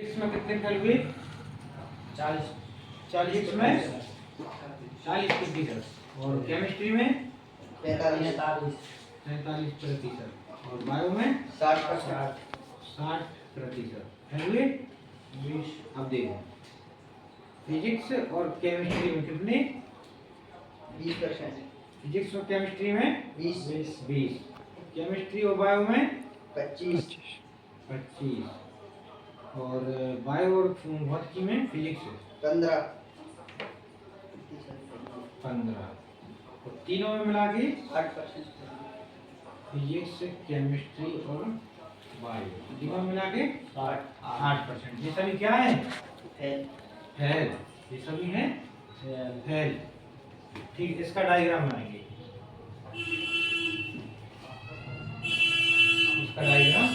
इसमें कितने फेल हुए? 40 40 में 40% और केमिस्ट्री में 45% और बायो में 60% फेल हुए 20। अब देखो फिजिक्स और केमिस्ट्री में कितने? 20%। फिजिक्स और केमिस्ट्री में 20, केमिस्ट्री और बायो में 25 और बायो और भौतिकी में फिजिक्स 15 और तीनों में मिला के 8%। फिजिक्स केमिस्ट्री और बायो तीनों में मिला के 8%। ये सभी क्या है? फेल। ये सभी है फेल। ठीक, इसका डायग्राम बनाएंगे। इसका डायग्राम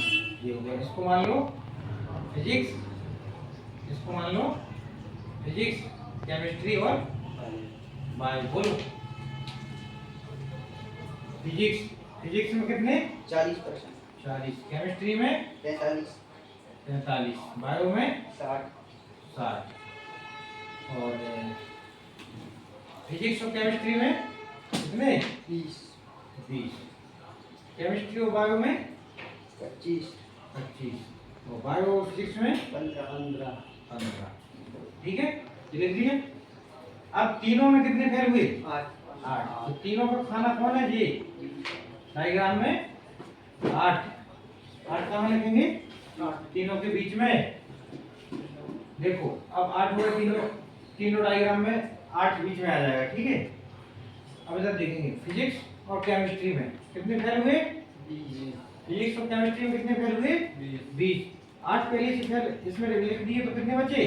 ये हो गया। इसको मान लो फिजिक्स, इसको मान लो फिजिक्स केमिस्ट्री और बायो। बोलो फिजिक्स में कितने? 40%। 40, केमिस्ट्री में 43, बायो में 60 और फिजिक्स और केमिस्ट्री में कितने? 20 केमिस्ट्री और बायो में 25 और बायो और फिजिक्स में 15। ठीक है, लिख दिए। अब तीनों में कितने फेल हुए? 8। तो तीनों का खाना कौन है? ये डायग्राम में 8 कहाँ लिखेंगे? तीनों के बीच में। देखो अब 8 हुए तीनों डायग्राम में 8 बीच में आ जाएगा। ठीक है, अब इधर देखेंगे फिजिक्स और केमिस्ट्री में कितने फेल हुए? 20। फिजिक्स और केमिस्ट्री में कितने फेल हुए? 20। 8 पहले से फेल इसमें लिख दिए तो कितने बचे?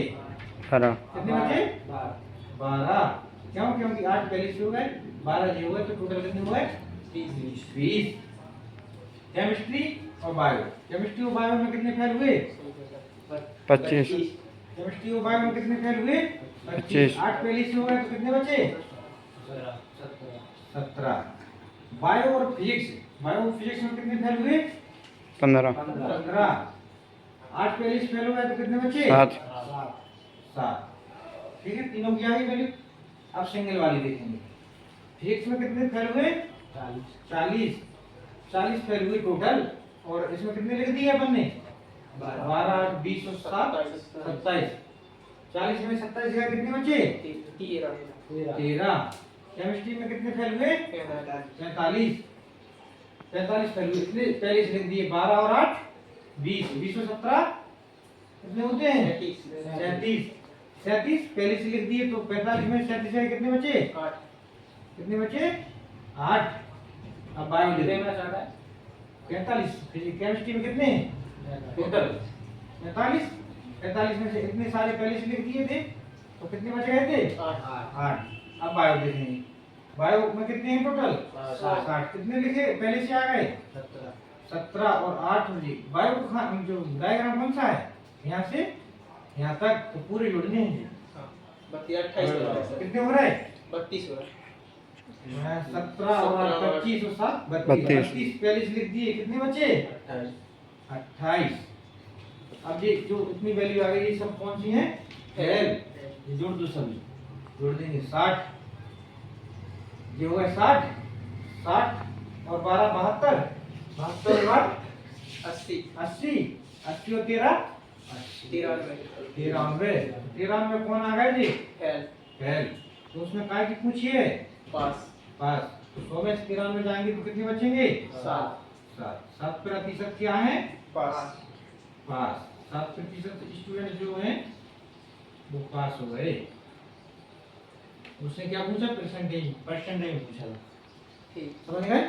12। कितने बचे? 12। क्यों? क्योंकि 8 पहले से हो गए, 12 जी हो गए, तो टोटल कितने हुए? 20। केमिस्ट्री और बायो में कितने फेल हुए? 25। केमिस्ट्री और बायो में कितने फेल हुए? 25। 8 पहले से हो गए, तो कितने बचे? 17। बायो और फिजिक्स में कितने फेल हुए? 15। 8 पहले से फेल हो गए, तो कितने बचे? 7। ठीक है, तीनों की आ गई वैल्यू। अब सिंगल वाली देखेंगे। फिजिक्स में कितने फेल हुए? 40 फेल हुए टोटल। और इसमें कितने लिख दिए अपन ने? 12, 8, 20 और 7 27। 40 में 27 जगह कितने बचे? 13। केमिस्ट्री में कितने फेल हुए? 45 फेल हुए। इतने पहले से लिख दिए। 12 और 8 20 और 17 कितने होते हैं? 37 पहले से लिख दिए। तो 45 में 37 जगह कितने बचे? 8। कितने बचे? 8। अब बायो लिख देना चाहता है 45। केमिस्ट्री में कितने टोटल? 45 में से इतने सारे पहले से लिख दिए थे, तो कितने बच गए थे? 8। अब बायो देखेंगे। बायो में कितने हैं टोटल? 60। कितने लिखे पहले से आ गए? 17 और 8 जी। बायो का जो डायग्राम कौन सा है? यहाँ से यहाँ तक तो पूरे जोड़ने हैं जी। 28 कितने हो रहे? 32 हो रहा है। 17 और 25 और 7 32 पहले से लिख दिए। कितने बचे? 28। अब ये जो इतनी वैल्यू आ गई, ये सब कौन सी हैं? फेल। ये जोड़ दो, सभी जोड़ देंगे। 60 ये हो गए 60 और 12 72 और 80 80 और 13 93 कौन आ गए जी? फेल। तो उसमें काय की पूछिए? पास। तो 100 में 93 जाएंगे तो कितने बचेंगे? 7% क्या है? पास। 7% स्टूडेंट जो हैं वो पास हो गए। उसने क्या पूछा? परसेंटेज पूछा। समझ गए?